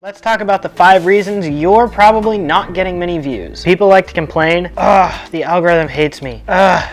Let's talk about the 5 reasons you're probably not getting many views. People like to complain, the algorithm hates me.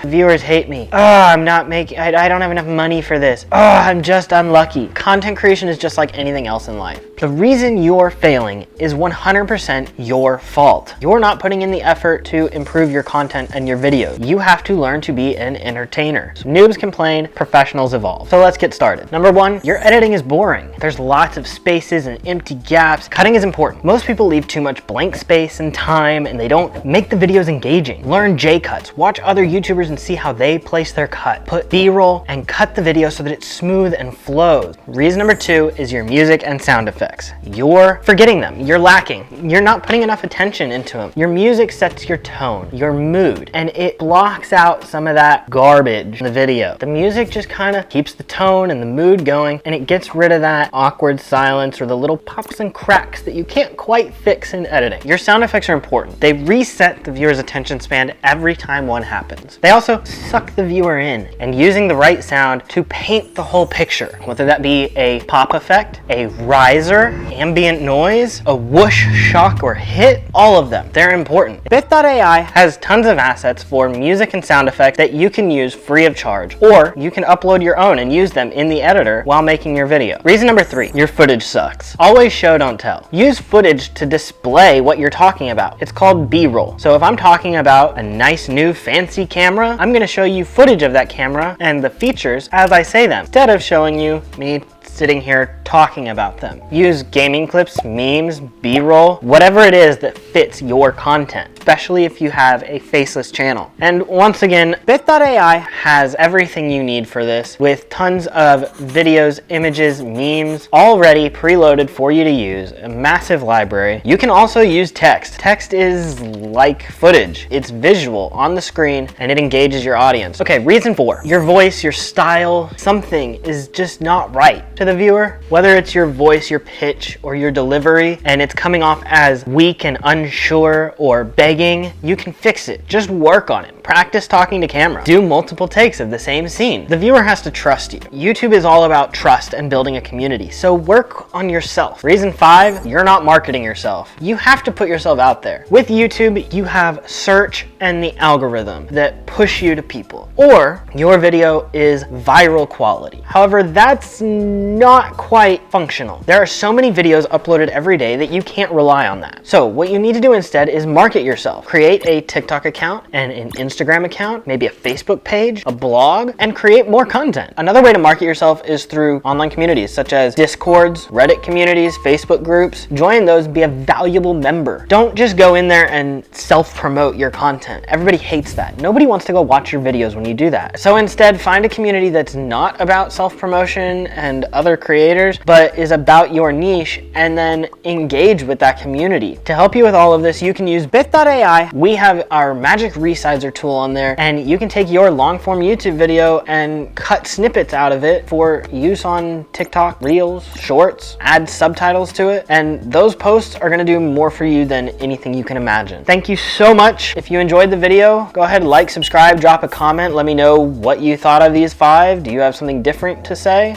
Viewers hate me. I don't have enough money for this. I'm just unlucky. Content creation is just like anything else in life. The reason you're failing is 100% your fault. You're not putting in the effort to improve your content and your videos. You have to learn to be an entertainer. So noobs complain, professionals evolve. So let's get started. Number 1, your editing is boring. There's lots of spaces and empty gaps. Cutting is important. Most people leave too much blank space and time, and they don't make the videos engaging. Learn J-cuts. Watch other YouTubers and see how they place their cut. Put B-roll and cut the video so that it's smooth and flows. Reason number 2 is your music and sound effects. You're forgetting them. You're lacking. You're not putting enough attention into them. Your music sets your tone, your mood, and it blocks out some of that garbage in the video. The music just kind of keeps the tone and the mood going, and it gets rid of that awkward silence or the little pops and cracks that you can't quite fix in editing. Your sound effects are important. They reset the viewer's attention span every time one happens. They also suck the viewer in, and using the right sound to paint the whole picture, whether that be a pop effect, a riser, ambient noise, a whoosh, shock, or hit, all of them. They're important. Bith.ai has tons of assets for music and sound effects that you can use free of charge, or you can upload your own and use them in the editor while making your video. Reason number 3, your footage sucks. Always show, don't tell. Use footage to display what you're talking about. It's called B-roll. So if I'm talking about a nice new fancy camera, I'm gonna show you footage of that camera and the features as I say them, instead of showing you me sitting here talking about them. Use gaming clips, memes, B-roll, whatever it is that fits your content, especially if you have a faceless channel. And once again, Bith.ai has everything you need for this, with tons of videos, images, memes, already preloaded for you to use, a massive library. You can also use text. Text is like footage. It's visual on the screen and it engages your audience. Okay, reason 4, your voice, your style, something is just not right to the viewer, whether it's your voice, your pitch, or your delivery, and it's coming off as weak and unsure or begging, you can fix it. Just work on it. Practice talking to camera. Do multiple takes of the same scene. The viewer has to trust you. YouTube is all about trust and building a community, so work on yourself. Reason 5, you're not marketing yourself. You have to put yourself out there. With YouTube, you have search and the algorithm that push you to people, or your video is viral quality. However, that's not quite functional. There are so many videos uploaded every day that you can't rely on that. So what you need to do instead is market yourself. Create a TikTok account and an Instagram account, maybe a Facebook page, a blog, and create more content. Another way to market yourself is through online communities such as Discords, Reddit communities, Facebook groups. Join those, be a valuable member. Don't just go in there and self-promote your content. Everybody hates that. Nobody wants to go watch your videos when you do that. So instead, find a community that's not about self-promotion and other creators, but is about your niche, and then engage with that community. To help you with all of this, you can use Bith.ai. We have our magic resizer tool on there, and you can take your long form YouTube video and cut snippets out of it for use on TikTok, Reels, Shorts, add subtitles to it, and those posts are gonna do more for you than anything you can imagine. Thank you so much. If you enjoyed the video, go ahead, like, subscribe, drop a comment, let me know what you thought of these 5. Do you have something different to say?